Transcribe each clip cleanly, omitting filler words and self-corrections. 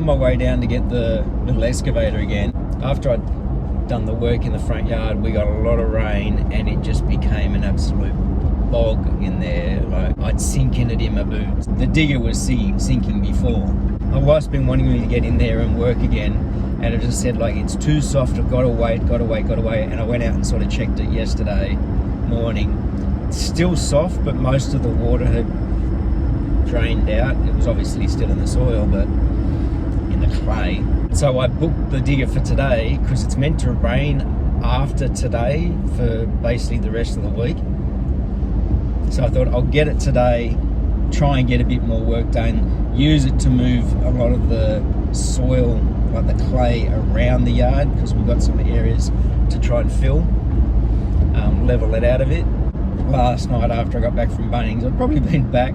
on my way down to get the little excavator again. After I'd done the work in the front yard, we got a lot of rain and it just became an absolute bog in there. Like, I'd sink in it in my boots. The digger was sinking before. My wife's been wanting me to get in there and work again, and I just said, like, it's too soft, I've got to wait. And I went out and sort of checked it yesterday morning. It's still soft, but most of the water had drained out. It was obviously still in the soil, but in the clay. So I booked the digger for today because it's meant to rain after today for basically the rest of the week. So I thought I'll get it today, try and get a bit more work done, use it to move a lot of the soil, like the clay, around the yard, because we've got some areas to try and fill, level it out of it. Last night after I got back from Bunnings, I'd probably been back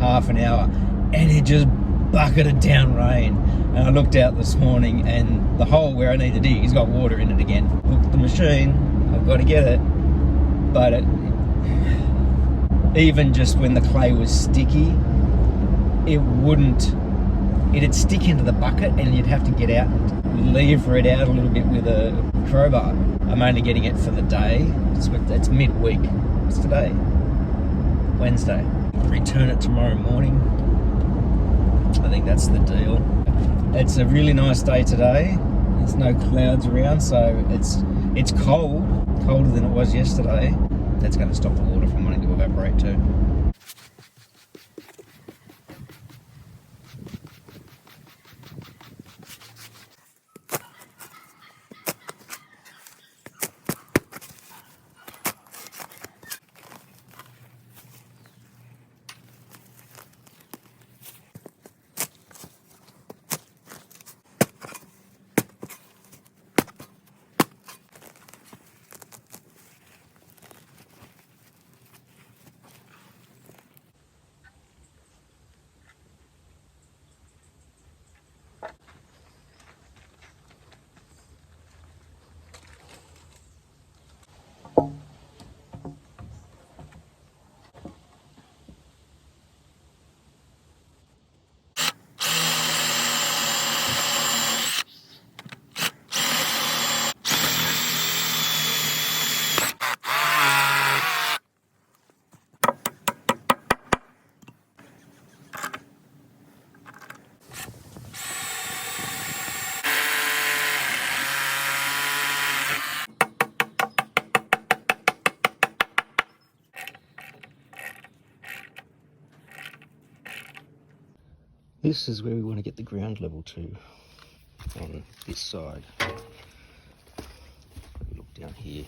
half an hour, and it just bucketed down rain. And I looked out this morning, and the hole where I need to dig has got water in it again. Hooked the machine, I've got to get it, but even just when the clay was sticky, it'd stick into the bucket and you'd have to get out and lever it out a little bit with a crowbar. I'm only getting it for the day. It's midweek. What's today? Wednesday. Return it tomorrow morning. I think that's the deal. It's a really nice day today. There's no clouds around, so it's cold, colder than it was yesterday. That's going to stop the water from wanting to evaporate too. This is where we want to get the ground level to on this side. Look down here.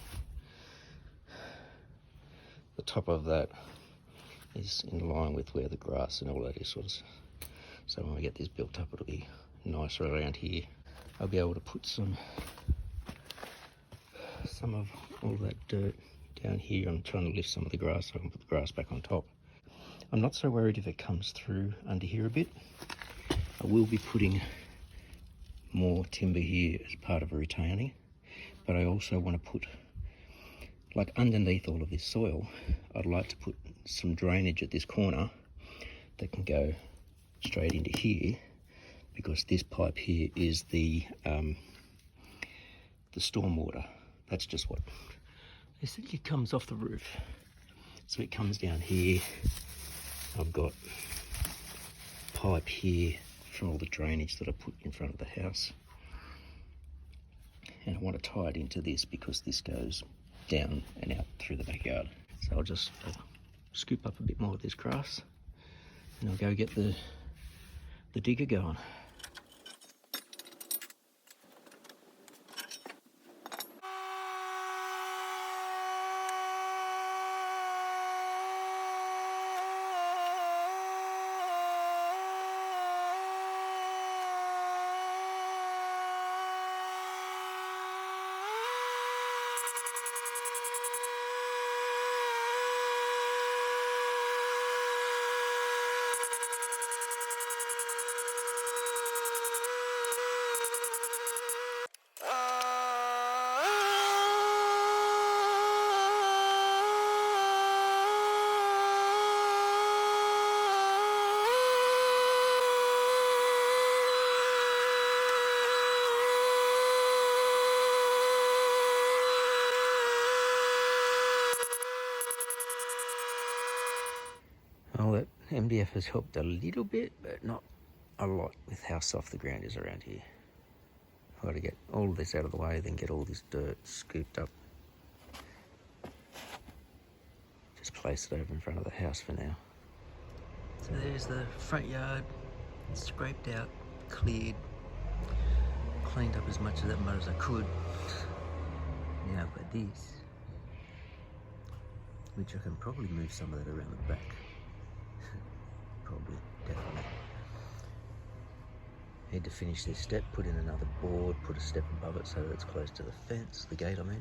The top of that is in line with where the grass and all that is. So when we get this built up, it'll be nicer around here. I'll be able to put some of all that dirt down here. I'm trying to lift some of the grass so I can put the grass back on top. I'm not so worried if it comes through under here a bit. I will be putting more timber here as part of a retaining, but I also want to put, like underneath all of this soil, I'd like to put some drainage at this corner that can go straight into here, because this pipe here is the stormwater. That's just what essentially comes off the roof. So it comes down here. I've got pipe here from all the drainage that I put in front of the house, and I want to tie it into this because this goes down and out through the backyard. So I'll just scoop up a bit more of this grass and I'll go get the digger going. MDF has helped a little bit, but not a lot with how soft the ground is around here. I've got to get all of this out of the way, then get all this dirt scooped up. Just place it over in front of the house for now. So there's the front yard, scraped out, cleared, cleaned up as much of that mud as I could. Now I've got this, which I can probably move some of that around the back. Probably, definitely. Need to finish this step, put in another board, put a step above it so that it's close to the fence, the gate I mean.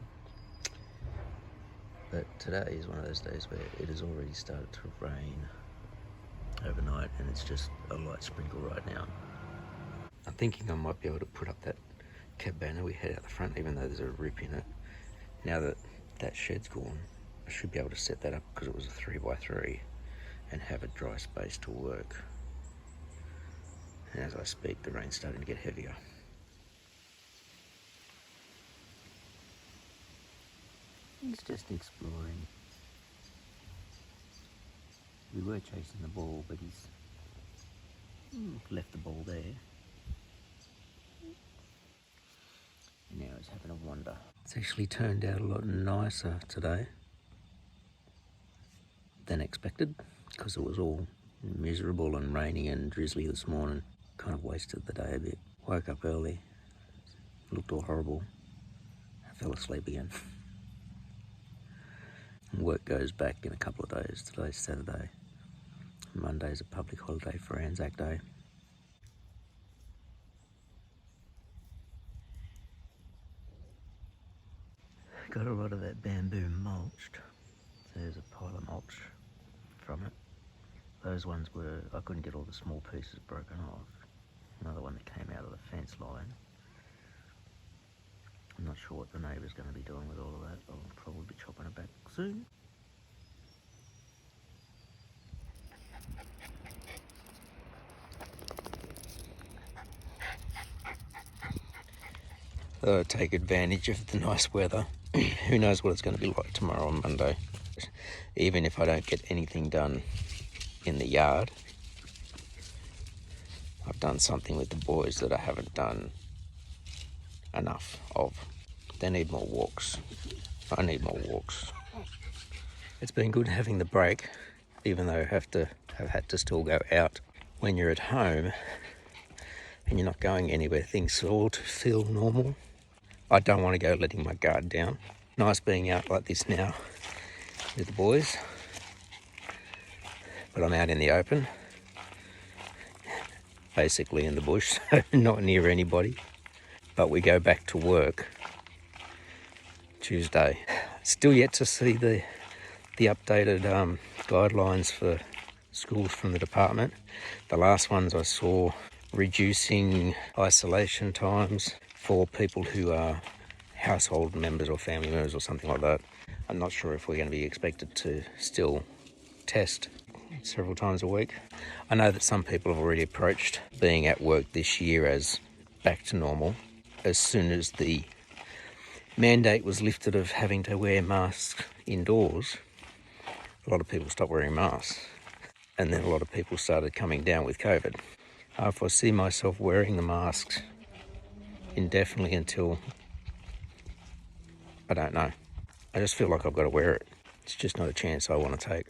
But today is one of those days where it has already started to rain overnight and it's just a light sprinkle right now. I'm thinking I might be able to put up that cabana we had out the front, even though there's a rip in it. Now that that shed's gone, I should be able to set that up because it was a 3x3 and have a dry space to work. And as I speak, the rain's starting to get heavier. He's just exploring. We were chasing the ball, but he's left the ball there. And now he's having a wander. It's actually turned out a lot nicer today than expected, because it was all miserable and raining and drizzly this morning. Kind of wasted the day a bit. Woke up early, looked all horrible, I fell asleep again. And work goes back in a couple of days. Today's Saturday. Monday's a public holiday for Anzac Day. Got a lot of that bamboo mulched. There's a pile of mulch from it. Those ones were, I couldn't get all the small pieces broken off. Another one that came out of the fence line. I'm not sure what the neighbour's going to be doing with all of that. I'll probably be chopping it back soon. Take advantage of the nice weather. Who knows what it's going to be like tomorrow on Monday. Even if I don't get anything done in the yard, I've done something with the boys that I haven't done enough of. They need more walks. I need more walks. It's been good having the break, even though I have had to still go out. When you're at home and you're not going anywhere, things sort of feel normal. I don't want to go letting my guard down. Nice being out like this now with the boys, but I'm out in the open, basically in the bush, so not near anybody. But we go back to work Tuesday. Still yet to see the updated guidelines for schools from the department. The last ones I saw reducing isolation times for people who are household members or family members or something like that. I'm not sure if we're going to be expected to still test several times a week. I know that some people have already approached being at work this year as back to normal. As soon as the mandate was lifted of having to wear masks indoors, a lot of people stopped wearing masks, and then a lot of people started coming down with COVID. I foresee myself wearing the masks indefinitely until, I don't know. I just feel like I've got to wear it. It's just not a chance I want to take.